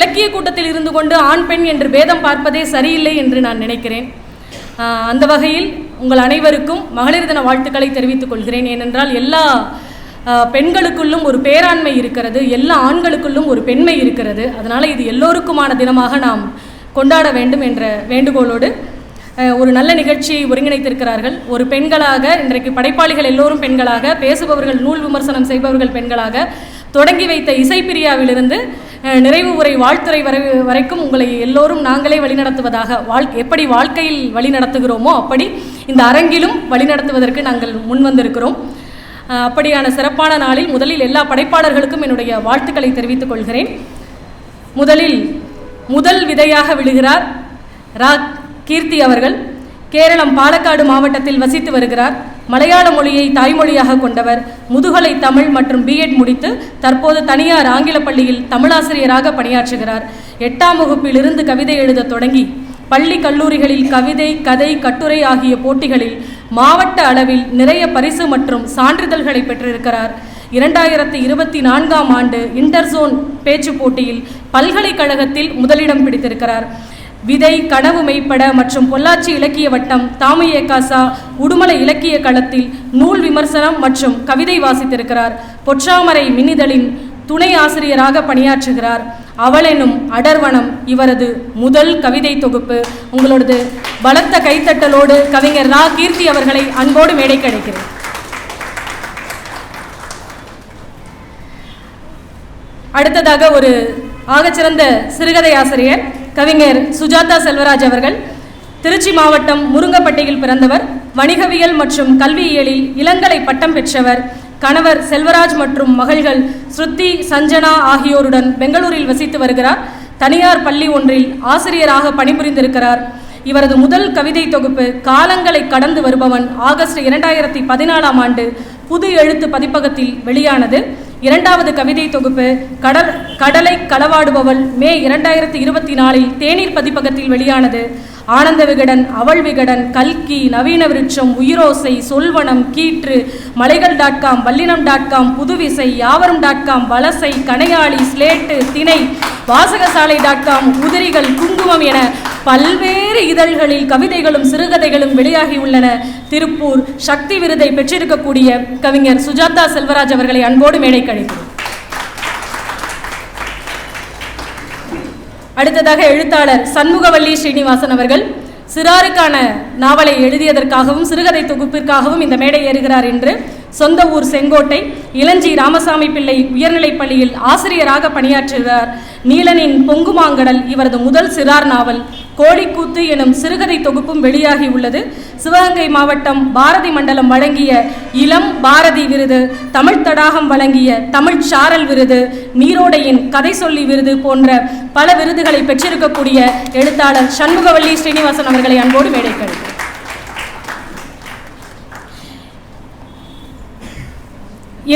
இலக்கிய கூட்டத்தில் இருந்து கொண்டு ஆண் பெண் என்று பேதம் பார்ப்பதே சரியில்லை என்று நான் நினைக்கிறேன். அந்த வகையில் உங்கள் அனைவருக்கும் மகளிர் தின வாழ்த்துக்களை தெரிவித்துக் கொள்கிறேன். ஏனென்றால் எல்லா பெண்களுக்குள்ளும் ஒரு பேராண்மை இருக்கிறது, எல்லா ஆண்களுக்குள்ளும் ஒரு பெண்மை இருக்கிறது. அதனால் இது எல்லோருக்குமான தினமாக நாம் கொண்டாட வேண்டும் என்ற வேண்டுகோளோடு ஒரு நல்ல நிகழ்ச்சியை ஒருங்கிணைத்திருக்கிறார்கள். ஒரு பெண்களாக இன்றைக்கு படைப்பாளிகள் எல்லோரும் பெண்களாக, பேசுபவர்கள் நூல் விமர்சனம் செய்பவர்கள் பெண்களாக, தொடங்கி வைத்த இசைப்பிரியாவிலிருந்து நிறைவு உரை வாழ்த்துறை வரைக்கும் உங்களை எல்லோரும் நாங்களே வழிநடத்துவதாக, எப்படி வாழ்க்கையில் வழிநடத்துகிறோமோ அப்படி இந்த அரங்கிலும் வழிநடத்துவதற்கு நாங்கள் முன்வந்திருக்கிறோம். அப்படியான சிறப்பான நாளில் முதலில் எல்லா படைப்பாளர்களுக்கும் என்னுடைய வாழ்த்துக்களை தெரிவித்துக் கொள்கிறேன். முதல் விதையாக விழுகிறார் ரா கீர்த்தி அவர்கள். கேரளம் பாலக்காடு மாவட்டத்தில் வசித்து வருகிறார். மலையாள மொழியை தாய்மொழியாக கொண்டவர். முதுகலை தமிழ் மற்றும் பிஎட் முடித்து தற்போது தனியார் ஆங்கில பள்ளியில் தமிழாசிரியராக பணியாற்றுகிறார். 8ஆம் வகுப்பிலிருந்து கவிதை எழுத தொடங்கி பள்ளி கல்லூரிகளில் கவிதை, கதை, கட்டுரை ஆகிய போட்டிகளில் மாவட்ட அளவில் நிறைய பரிசு மற்றும் சான்றிதழ்களை பெற்றிருக்கிறார். 2024ஆம் ஆண்டு இன்டர்சோன் பேச்சு போட்டியில் பல்கலைக்கழகத்தில் முதலிடம் பிடித்திருக்கிறார். விதை, கனவு மெய்ப்பட மற்றும் பொள்ளாச்சி இலக்கிய வட்டம், தாமிய காசா, உடுமலை இலக்கிய களத்தில் நூல் விமர்சனம் மற்றும் கவிதை வாசித்திருக்கிறார். பொற்றாமரை மின்னிதழின் துணை ஆசிரியராக பணியாற்றுகிறார். அவளெனும் அடர்வனம் இவரது முதல் கவிதை தொகுப்பு. உங்களோடது பலத்த கைத்தட்டலோடு கவிஞர் ரா கீர்த்தி அவர்களை அன்போடு மேடைக்கு அழைக்கிறேன். அடுத்ததாக ஒரு ஆகச்சிறந்த சிறுகதை ஆசிரியர் கவிஞர் சுஜாதா செல்வராஜ் அவர்கள். திருச்சி மாவட்டம் முருங்கப்பட்டியில் பிறந்தவர். வணிகவியல் மற்றும் கல்வியியலில் இளங்கலை பட்டம் பெற்றவர். கணவர் செல்வராஜ் மற்றும் மகள்கள் ஸ்ருதி, சஞ்சனா ஆகியோருடன் பெங்களூரில் வசித்து வருகிறார். தனியார் பள்ளி ஒன்றில் ஆசிரியராக பணிபுரிந்திருக்கிறார். இவரது முதல் கவிதை தொகுப்பு காலங்களை கடந்து வருபவன் ஆகஸ்ட் 2014ஆம் ஆண்டு புது எழுத்து பதிப்பகத்தில் வெளியானது. 2வது கவிதை தொகுப்பு கடலை களவாடுபவள் மே 2024இல் தேநீர் பதிப்பகத்தில் வெளியானது. ஆனந்த விகடன், அவள் விகடன், கல்கி, நவீன விருட்சம், உயிரோசை, சொல்வனம், கீற்று, மலைகள்.com, வல்லினம்.com, புதுவிசை, யாவரும்.com, வலசை, கனையாளி, ஸ்லேட்டு, திணை, வாசகசாலை.com, உதிரிகள், குங்குமம் என பல்வேறு இதழ்களில் கவிதைகளும் சிறுகதைகளும் வெளியாகியுள்ளன. திருப்பூர் சக்தி விருதை பெற்றிருக்கக்கூடிய கவிஞர் சுஜாதா செல்வராஜ் அவர்களை அன்போடு மேடைக்கு அழைக்கிறேன். அடுத்ததாக எழுத்தாளர் சண்முகவல்லி ஸ்ரீனிவாசன் அவர்கள் சிறாருக்கான நாவலை எழுதியதற்காகவும் சிறுகதை தொகுப்பிற்காகவும் இந்த மேடை ஏறுகிறார் என்று சொந்த ஊர் செங்கோட்டை இளஞ்சி ராமசாமி பிள்ளை உயர்நிலைப் பள்ளியில் ஆசிரியராக பணியாற்றுகிறார். நீலனின் பொங்குமாங்கடல் இவரது முதல் சிறார் நாவல். கோழிக்கூத்து எனும் சிறுகதை தொகுப்பும் வெளியாகி உள்ளது. சிவகங்கை மாவட்டம் பாரதி மண்டலம் வழங்கிய இளம் பாரதி விருது, தமிழ் தடாகம் வழங்கிய தமிழ் சாரல் விருது, நீரோடையின் கதை சொல்லி விருது போன்ற பல விருதுகளை பெற்றிருக்கக்கூடிய எழுத்தாளர் சண்முகவல்லி ஸ்ரீனிவாசன் அவர்களை அன்போடு மேடைக்கு அழைக்கிறேன்.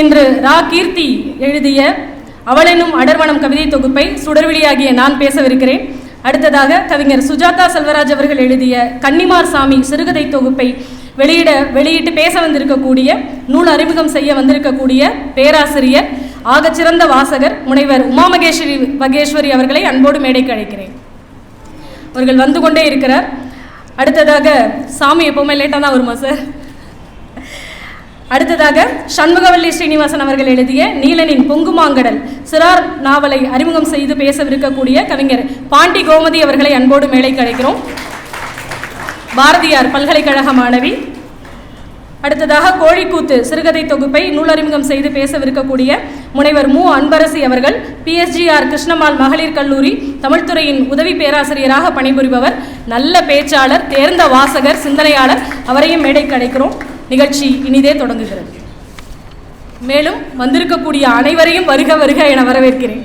இன்று ரா கீர்த்தி எழுதிய அவளெனும் அடர்வனம் கவிதை தொகுப்பை சுடர்விழியாகிய நான் பேசவிருக்கிறேன். அடுத்ததாக கவிஞர் சுஜாதா செல்வராஜ் அவர்கள் எழுதிய கன்னிமார் சாமி சிறுகதை தொகுப்பை வெளியிட்டு பேச வந்திருக்கக்கூடிய, நூல் அறிமுகம் செய்ய வந்திருக்கக்கூடிய பேராசிரியர், ஆகச்சிறந்த வாசகர் முனைவர் உமா மகேஸ்வரி அவர்களை அன்போடு மேடைக்கு அழைக்கிறேன். அவர்கள் வந்து கொண்டே இருக்கிறார். அடுத்ததாக சாமி எப்பவுமே லேட்டாக தான் வருமா சார்? அடுத்ததாக சண்முகவல்லி ஸ்ரீனிவாசன் அவர்கள் எழுதிய நீலனின் பொங்குமாங்கடல் சிறார் நாவலை அறிமுகம் செய்து பேசவிருக்கக்கூடிய கவிஞர் பாண்டி கோமதி அவர்களை அன்போடு மேடைக்கு அழைக்கிறோம். பாரதியார் பல்கலைக்கழக மாணவி. அடுத்ததாக கோழிக்கூத்து சிறுகதை தொகுப்பை நூலறிமுகம் செய்து பேசவிருக்கக்கூடிய முனைவர் மு அன்பரசி அவர்கள் PSGR கிருஷ்ணமால் மகளிர் கல்லூரி தமிழ்துறையின் உதவி பேராசிரியராக பணிபுரிபவர். நல்ல பேச்சாளர், தேர்ந்த வாசகர், சிந்தனையாளர். அவரையும் மேடைக்கு அழைக்கிறோம். நிகழ்ச்சி இனிதே தொடங்குகிறது. மேலும் வந்திருக்கக்கூடிய அனைவரையும் வருக வருக என வரவேற்கிறேன்.